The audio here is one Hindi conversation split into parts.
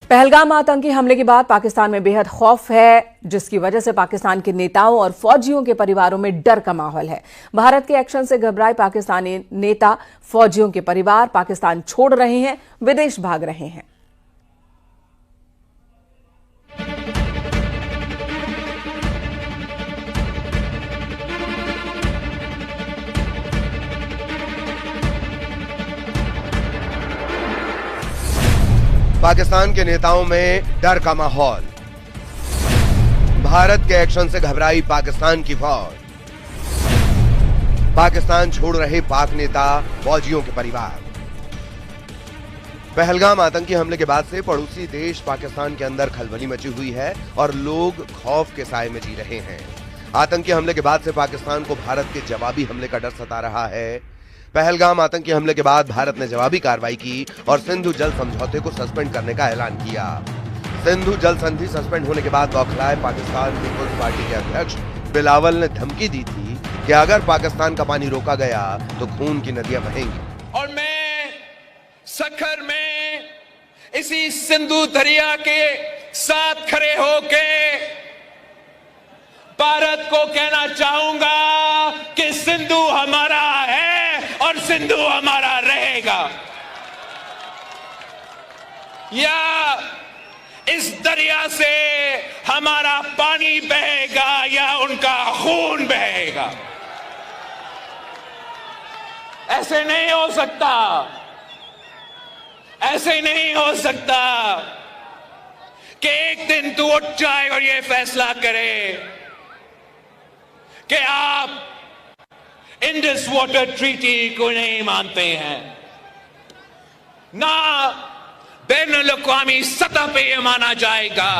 पहलगाम आतंकी हमले के बाद पाकिस्तान में बेहद खौफ है, जिसकी वजह से पाकिस्तान के नेताओं और फौजियों के परिवारों में डर का माहौल है। भारत के एक्शन से घबराए पाकिस्तानी नेता, फौजियों के परिवार पाकिस्तान छोड़ रहे हैं, विदेश भाग रहे हैं। पाकिस्तान के नेताओं में डर का माहौल। भारत के एक्शन से घबराई पाकिस्तान की फौज। पाकिस्तान छोड़ रहे पाक नेता, फौजियों के परिवार। पहलगाम आतंकी हमले के बाद से पड़ोसी देश पाकिस्तान के अंदर खलबली मची हुई है और लोग खौफ के साए में जी रहे हैं। आतंकी हमले के बाद से पाकिस्तान को भारत के जवाबी हमले का डर सता रहा है। पहलगाम आतंकी हमले के बाद भारत ने जवाबी कार्रवाई की और सिंधु जल समझौते को सस्पेंड करने का ऐलान किया। सिंधु जल संधि सस्पेंड होने के बाद बौखलाए पाकिस्तान पीपुल्स पार्टी के अध्यक्ष बिलावल ने धमकी दी थी कि अगर पाकिस्तान का पानी रोका गया तो खून की नदियां बहेंगी। और मैं सखर में इसी सिंधु दरिया के साथ खड़े होके भारत को कहना चाहूंगा कि सिंधु हमारा है और सिंधु हमारा रहेगा। या इस दरिया से हमारा पानी बहेगा या उनका खून बहेगा। ऐसे नहीं हो सकता, ऐसे नहीं हो सकता कि एक दिन तू उठ जाए और ये फैसला करे कि आप इंडस वाटर ट्रीटी को नहीं मानते हैं, ना बैनुल-अक़वामी सतह पे ये माना जाएगा।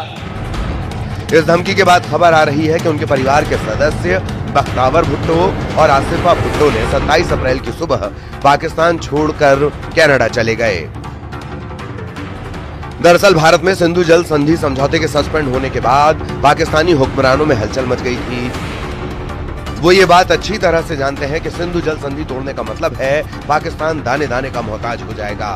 इस धमकी के बाद खबर आ रही है कि उनके परिवार के सदस्य बख्तावर भुट्टो और आसिफा भुट्टो ने 27 अप्रैल की सुबह पाकिस्तान छोड़कर कनाडा चले गए। दरअसल भारत में सिंधु जल संधि समझौते के सस्पेंड होने के बाद पाकिस्तानी हुक्मरानों में हलचल मच गई थी। वो ये बात अच्छी तरह से जानते हैं कि सिंधु जल संधि तोड़ने का मतलब है पाकिस्तान दाने दाने का मोहताज हो जाएगा।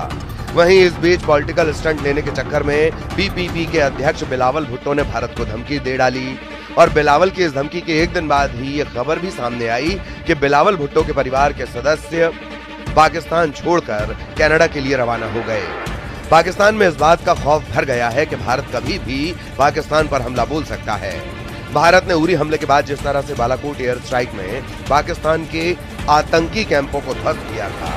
वहीं इस बीच पॉलिटिकल स्टंट लेने के चक्कर में पीपीपी के अध्यक्ष बिलावल भुट्टो ने भारत को धमकी दे डाली और बिलावल की इस धमकी के एक दिन बाद ही ये खबर भी सामने आई कि बिलावल भुट्टो के परिवार के सदस्य पाकिस्तान छोड़कर कनाडा के लिए रवाना हो गए। पाकिस्तान में इस बात का खौफ भर गया है कि भारत कभी भी पाकिस्तान पर हमला बोल सकता है। भारत ने उरी हमले के बाद जिस तरह से बालाकोट एयर स्ट्राइक में पाकिस्तान के आतंकी कैंपों को ध्वस्त किया था,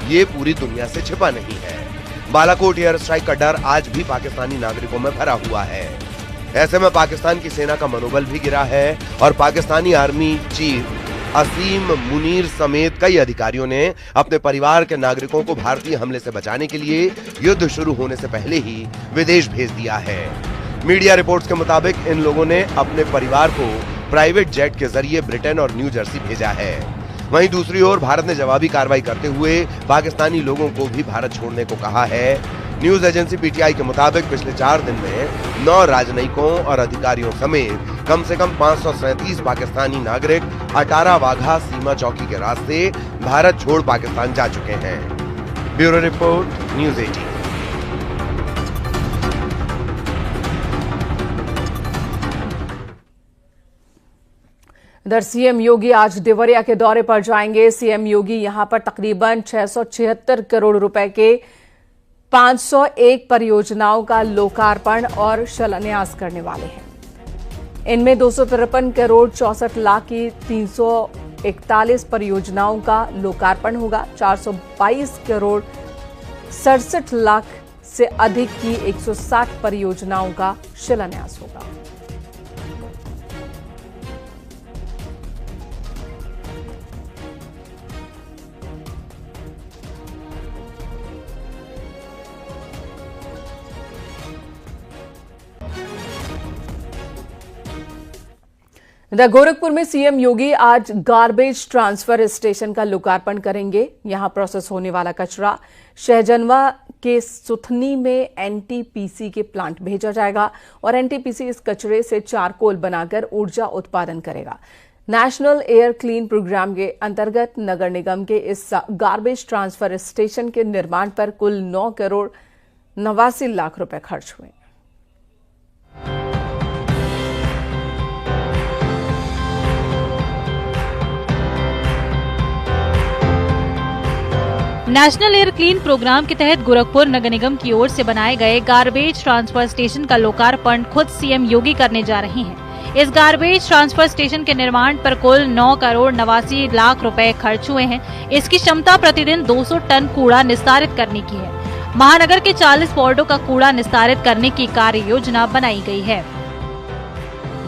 ये पूरी दुनिया से छिपा नहीं है। बालाकोट एयर स्ट्राइक का डर आज भी पाकिस्तानी नागरिकों में भरा हुआ है। ऐसे में पाकिस्तान की सेना का मनोबल भी गिरा है और पाकिस्तानी आर्मी चीफ असीम मुनीर समेत कई अधिकारियों ने अपने परिवार के नागरिकों को भारतीय हमले से बचाने के लिए युद्ध शुरू होने से पहले ही विदेश भेज दिया है। मीडिया रिपोर्ट्स के मुताबिक इन लोगों ने अपने परिवार को प्राइवेट जेट के जरिए ब्रिटेन और न्यू जर्सी भेजा है। वहीं दूसरी ओर भारत ने जवाबी कार्रवाई करते हुए पाकिस्तानी लोगों को भी भारत छोड़ने को कहा है। न्यूज एजेंसी पीटीआई के मुताबिक पिछले 4 दिन में 9 राजनयिकों और अधिकारियों समेत कम से कम 537 पाकिस्तानी नागरिक अटारा वाघा सीमा चौकी के रास्ते भारत छोड़ पाकिस्तान जा चुके हैं। Bureau report, news 18। इधर सीएम योगी आज देवरिया के दौरे पर जाएंगे। सीएम योगी यहां पर तकरीबन 676 करोड़ रुपए के 501 परियोजनाओं का लोकार्पण और शिलान्यास करने वाले हैं। इनमें 253 करोड़ 64 लाख की 341 परियोजनाओं का लोकार्पण होगा। 422 करोड़ 67 लाख से अधिक की 160 परियोजनाओं का शिलान्यास होगा। गोरखपुर में सीएम योगी आज गार्बेज ट्रांसफर स्टेशन का लोकार्पण करेंगे। यहां प्रोसेस होने वाला कचरा शहजनवा के सुथनी में एनटीपीसी के प्लांट भेजा जाएगा और एनटीपीसी इस कचरे से चारकोल बनाकर ऊर्जा उत्पादन करेगा। नेशनल एयर क्लीन प्रोग्राम के अंतर्गत नगर निगम के इस गार्बेज ट्रांसफर स्टेशन के निर्माण पर कुल 9 करोड़ 89 लाख रुपए खर्च हुए। नेशनल एयर क्लीन प्रोग्राम के तहत गोरखपुर नगर निगम की ओर से बनाए गए गार्बेज ट्रांसफर स्टेशन का लोकार्पण खुद सीएम योगी करने जा रहे हैं। इस गार्बेज ट्रांसफर स्टेशन के निर्माण पर कुल 9 करोड़ 89 लाख रुपए खर्च हुए हैं। इसकी क्षमता प्रतिदिन 200 टन कूड़ा निस्तारित करने की है। महानगर के 40 वार्डों का कूड़ा निस्तारित करने की कार्य योजना बनाई गई है।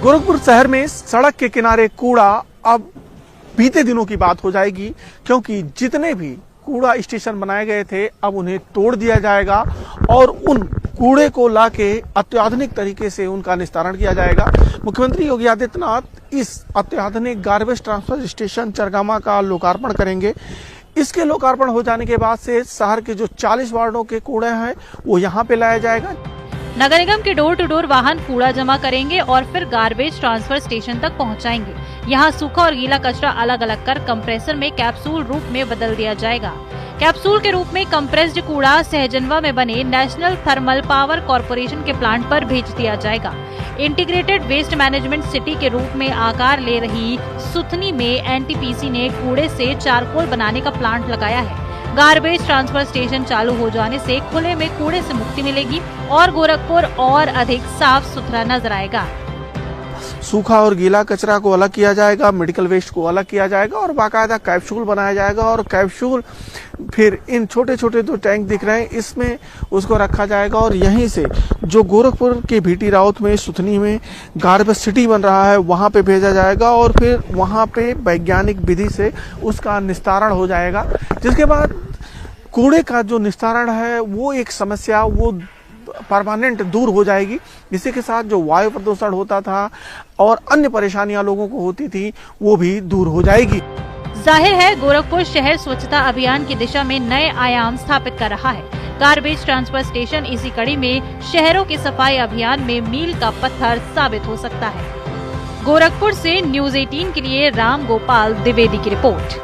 गोरखपुर शहर में सड़क के किनारे कूड़ा अब बीते दिनों की बात हो जाएगी, क्योंकि जितने भी कूड़ा स्टेशन बनाए गए थे अब उन्हें तोड़ दिया जाएगा और उन कूड़े को लाके अत्याधुनिक तरीके से उनका निस्तारण किया जाएगा। मुख्यमंत्री योगी आदित्यनाथ इस अत्याधुनिक गार्बेज ट्रांसफर स्टेशन चरगामा का लोकार्पण करेंगे। इसके लोकार्पण हो जाने के बाद से शहर के जो 40 वार्डों के कूड़े हैं वो यहाँ पे लाया जाएगा। नगर निगम के डोर टू डोर वाहन कूड़ा जमा करेंगे और फिर गार्बेज ट्रांसफर स्टेशन तक पहुंचाएंगे। यहां सूखा और गीला कचरा अलग अलग कर कंप्रेसर में कैप्सूल रूप में बदल दिया जाएगा। कैप्सूल के रूप में कंप्रेस्ड कूड़ा सहजनवा में बने नेशनल थर्मल पावर कॉर्पोरेशन के प्लांट पर भेज दिया जाएगा। इंटीग्रेटेड वेस्ट मैनेजमेंट सिटी के रूप में आकार ले रही सुथनी में एनटीपीसी ने कूड़े से चारकोल बनाने का प्लांट लगाया है। गार्बेज ट्रांसफर स्टेशन चालू हो जाने से खुले में कूड़े से मुक्ति मिलेगी और गोरखपुर और अधिक साफ सुथरा नजर आएगा। सूखा और गीला कचरा को अलग किया जाएगा, मेडिकल वेस्ट को अलग किया जाएगा और बाकायदा कैप्सूल बनाया जाएगा और कैप्सूल फिर इन छोटे छोटे दो टैंक दिख रहे हैं इसमें उसको रखा जाएगा और यहीं से जो गोरखपुर के भीटी राउत में सुथनी में गार्बेज सिटी बन रहा है वहां पे भेजा जाएगा और फिर वहां पे वैज्ञानिक विधि से उसका निस्तारण हो जाएगा, जिसके बाद कूड़े का जो निस्तारण है वो एक समस्या वो परमानेंट दूर हो जाएगी। इसी के साथ जो वायु प्रदूषण होता था और अन्य परेशानियां लोगों को होती थी वो भी दूर हो जाएगी। जाहिर है गोरखपुर शहर स्वच्छता अभियान की दिशा में नए आयाम स्थापित कर रहा है। गार्बेज ट्रांसफर स्टेशन इसी कड़ी में शहरों के सफाई अभियान में मील का पत्थर साबित हो सकता है। गोरखपुर से न्यूज़ 18 के लिए राम गोपाल द्विवेदी की रिपोर्ट।